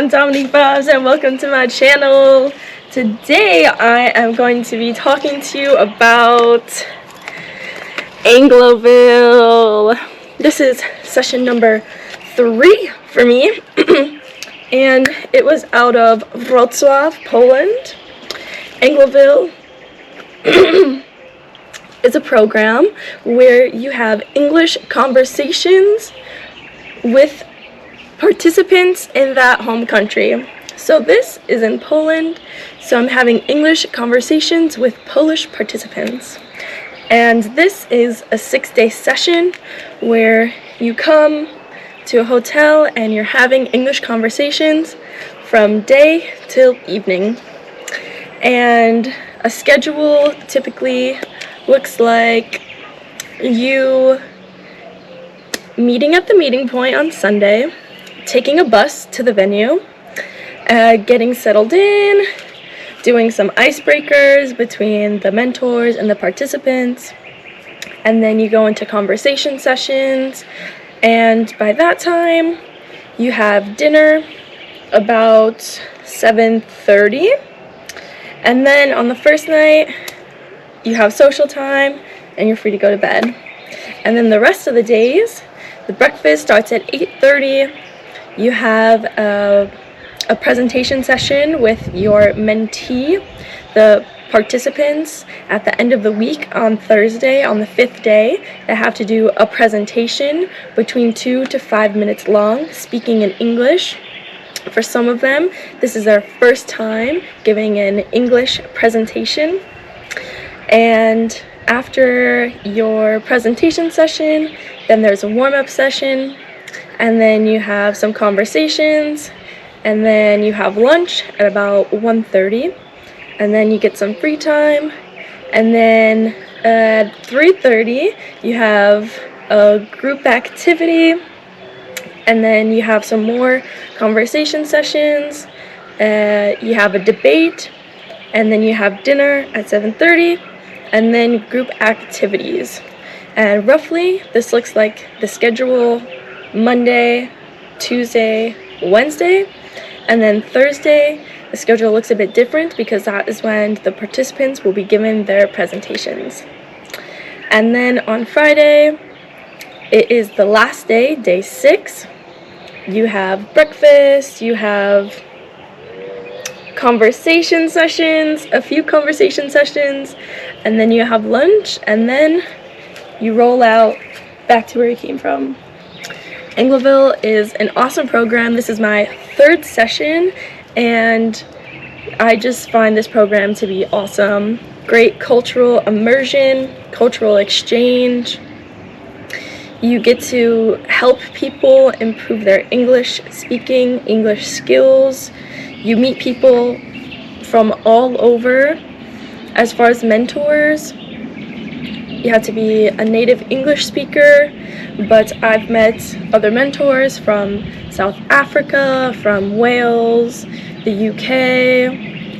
I'm Dominique and welcome to my channel. Today I am going to be talking to you about AngloVille. This is session number 3 for me and it was out of Wrocław, Poland. AngloVille is a program where you have English conversations with participants in that home country. So this is in Poland, so I'm having English conversations with Polish participants. And this is a 6-day session where you come to a hotel and you're having English conversations from day till evening. And a schedule typically looks like you meeting at the meeting point on Sunday, taking a bus to the venue, getting settled in, doing some icebreakers between the mentors and the participants, and then you go into conversation sessions, and by that time you have dinner about 7:30, and then on the first night you have social time and you're free to go to bed. And then the rest of the days, the breakfast starts at 8:30. You have a presentation session with your mentee. The participants at the end of the week on Thursday, on the 5th day, they have to do a presentation between 2 to 5 minutes long, speaking in English. For some of them, this is their first time giving an English presentation. And after your presentation session, then there's a warm-up session, and then you have some conversations, and then you have lunch at about 1:30, and then you get some free time, and then at 3:30 you have a group activity, and then you have some more conversation sessions, you have a debate, and then you have dinner at 7:30, and then group activities. And roughly this looks like the schedule: Monday, Tuesday, Wednesday, and then Thursday the schedule looks a bit different because that is when the participants will be given their presentations. And then on Friday, it is the last day, day 6. You have breakfast, you have conversation sessions, a few conversation sessions, and then you have lunch, and then you roll out back to where you came from. AngloVille is an awesome program. This is my 3rd session, and I just find this program to be awesome. Great cultural immersion, cultural exchange. You get to help people improve their English speaking, English skills. You meet people from all over. As far as mentors, you have to be a native English speaker, but I've met other mentors from South Africa, from Wales, the UK,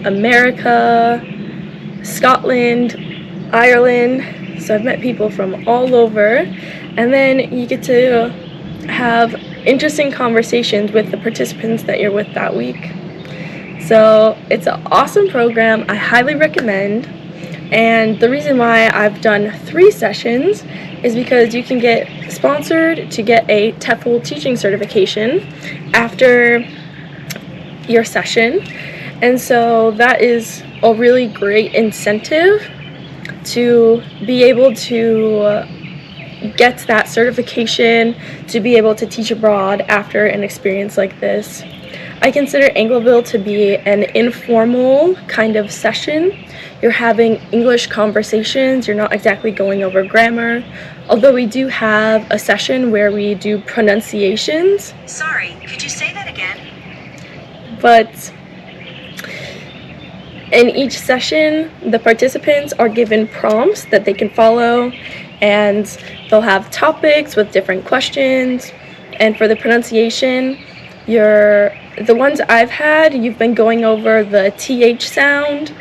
America, Scotland, Ireland. So I've met people from all over, and then you get to have interesting conversations with the participants that you're with that week. So it's an awesome program. I highly recommend. And the reason why I've done 3 sessions is because you can get sponsored to get a TEFL teaching certification after your session. And so that is a really great incentive to be able to get that certification, to be able to teach abroad after an experience like this. I consider AngloVille to be an informal kind of session. You're having English conversations, you're not exactly going over grammar, although we do have a session where we do pronunciations. Sorry, could you say that again? But in each session, the participants are given prompts that they can follow, and they'll have topics with different questions. And for the pronunciation, the ones I've had, you've been going over the TH sound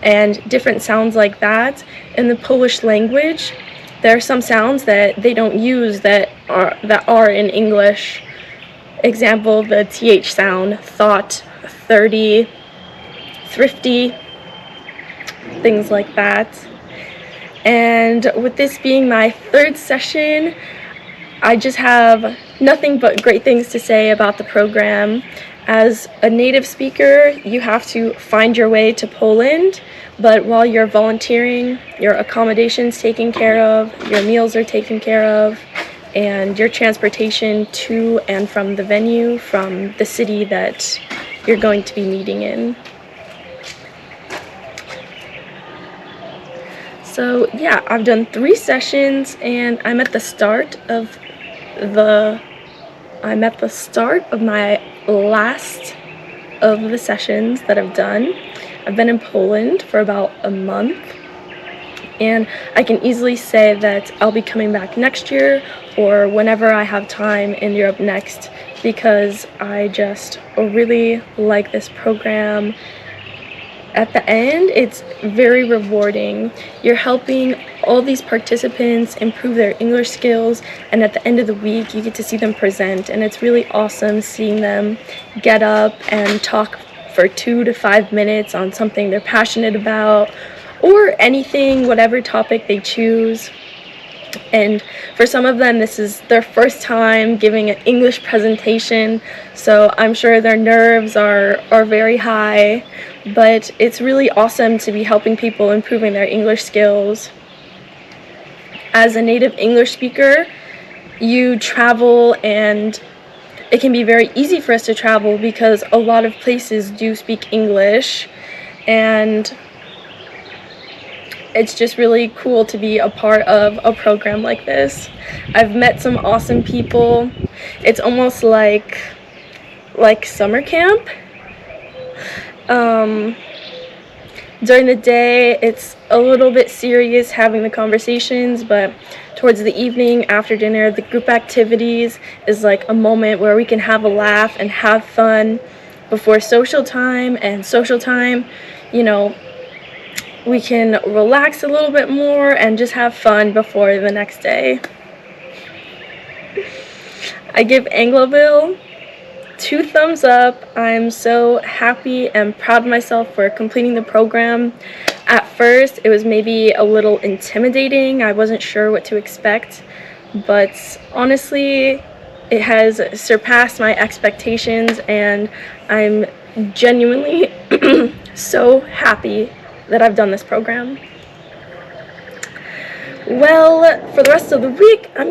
and different sounds like that. In the Polish language, there are some sounds that they don't use that are in English. example, the TH sound, thought, 30, thrifty, things like that. And with this being my third session, I just have nothing but great things to say about the program. As a native speaker, you have to find your way to Poland, but while you're volunteering, your accommodation's taken care of, your meals are taken care of, and your transportation to and from the venue, from the city that you're going to be meeting in. So yeah, I've done 3 sessions, and I'm at the start of my last of the sessions that I've done. I've been in Poland for about a month, and I can easily say that I'll be coming back next year or whenever I have time in Europe next, because I just really like this program. At the end, it's very rewarding. You're helping all these participants improve their English skills, and at the end of the week, you get to see them present, and it's really awesome seeing them get up and talk for 2 to 5 minutes on something they're passionate about, or anything, whatever topic they choose. And for some of them, this is their first time giving an English presentation, so I'm sure their nerves are very high, but it's really awesome to be helping people improving their English skills. As a native English speaker, you travel, and it can be very easy for us to travel because a lot of places do speak English, and it's just really cool to be a part of a program like this. I've met some awesome people. It's almost like summer camp. During the day, it's a little bit serious having the conversations, but towards the evening, after dinner, the group activities is like a moment where we can have a laugh and have fun before social time, and social time, you know, we can relax a little bit more and just have fun before the next day. I give AngloVille 2 thumbs up. I'm so happy and proud of myself for completing the program. At first, it was maybe a little intimidating. I wasn't sure what to expect, but honestly, it has surpassed my expectations, and I'm genuinely so happy that I've done this program. Well, for the rest of the week, I'm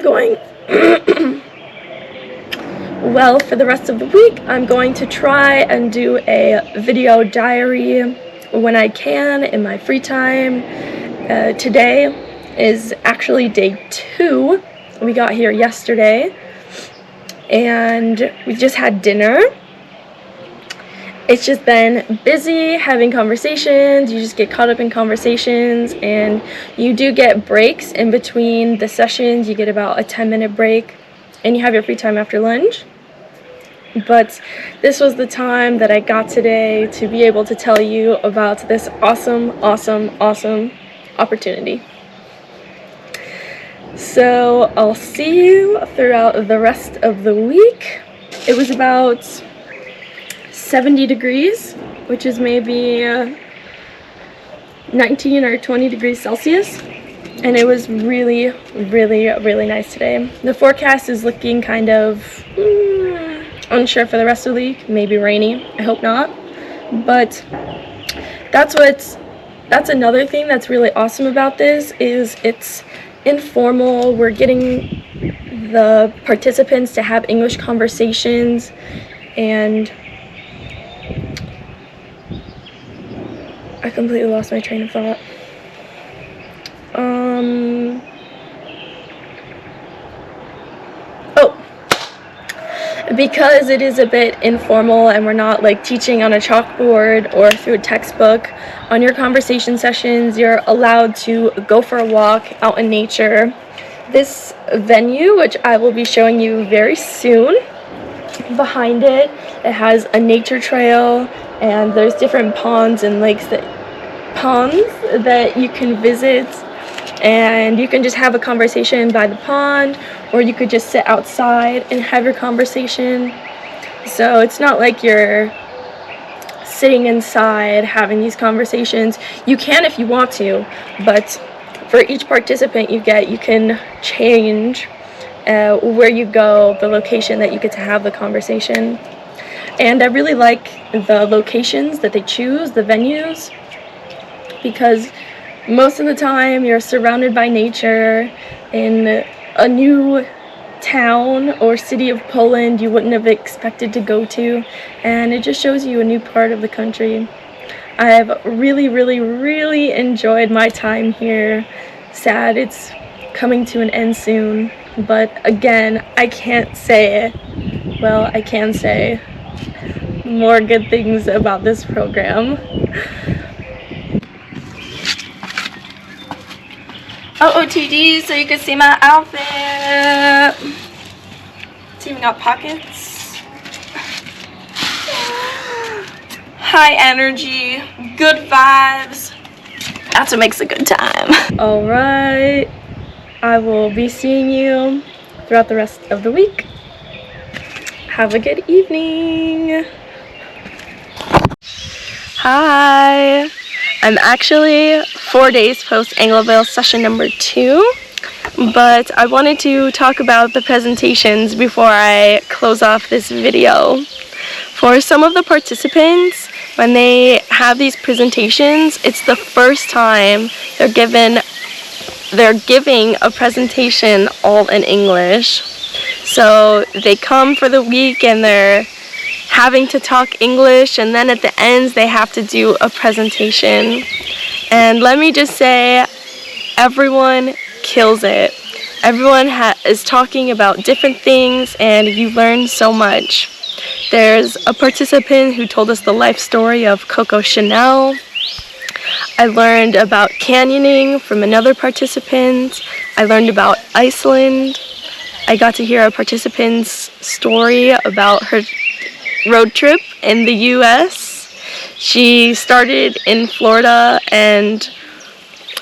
going to try and do a video diary when I can in my free time. Today is actually day 2. We got here yesterday, and we just had dinner. It's just been busy having conversations. You just get caught up in conversations, and you do get breaks in between the sessions. You get about a 10-minute break, and you have your free time after lunch. But this was the time that I got today to be able to tell you about this awesome opportunity. So I'll see you throughout the rest of the week. It was about 70 degrees, which is maybe 19 or 20 degrees Celsius, and it was really nice today. The forecast is looking kind of unsure for the rest of the week, maybe rainy. I hope not, but that's another thing that's really awesome about this, is it's informal. We're getting the participants to have English conversations, and I completely lost my train of thought. Because it is a bit informal and we're not like teaching on a chalkboard or through a textbook, on your conversation sessions, you're allowed to go for a walk out in nature. This venue, which I will be showing you very soon, behind it has a nature trail, and there's different ponds and lakes that you can visit, and you can just have a conversation by the pond, or you could just sit outside and have your conversation. So it's not like you're sitting inside having these conversations. You can if you want to, but for each participant you can change where you go, the location that you get to have the conversation. And I really like the locations that they choose, the venues, because most of the time you're surrounded by nature in a new town or city of Poland you wouldn't have expected to go to, and it just shows you a new part of the country. I've really enjoyed my time here. Sad it's coming to an end soon, but again, I can't say, well, I can say more good things about this program. OOTD, so you can see my outfit. It's even got pockets. High energy, good vibes. That's what makes a good time. Alright, I will be seeing you throughout the rest of the week. Have a good evening. Hi. I'm actually 4 days post AngloVille session number 2, but I wanted to talk about the presentations before I close off this video. For some of the participants, when they have these presentations, it's the first time they're giving a presentation all in English. So they come for the week and they're having to talk English, and then at the end they have to do a presentation. And let me just say, everyone kills it. Everyone is talking about different things, and you learn so much. There's a participant who told us the life story of Coco Chanel. I learned about canyoning from another participant. I learned about Iceland. I got to hear a participant's story about her road trip in the US. She started in Florida and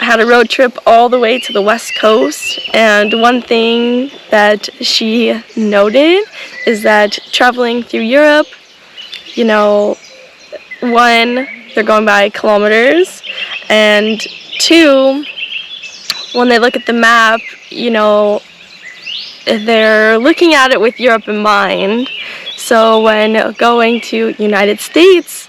had a road trip all the way to the West Coast, and one thing that she noted is that traveling through Europe, you know, one, they're going by kilometers, and two, when they look at the map, you know, they're looking at it with Europe in mind. So when going to United States,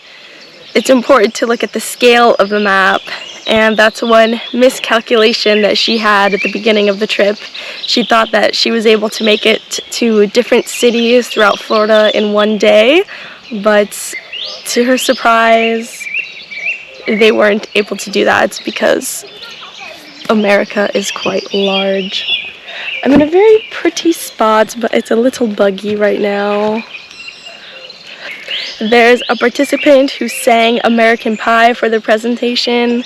it's important to look at the scale of the map, and that's one miscalculation that she had at the beginning of the trip. She thought that she was able to make it to different cities throughout Florida in one day, but to her surprise, they weren't able to do that because America is quite large. I'm in a very pretty spot, but it's a little buggy right now. There's a participant who sang American Pie for the presentation.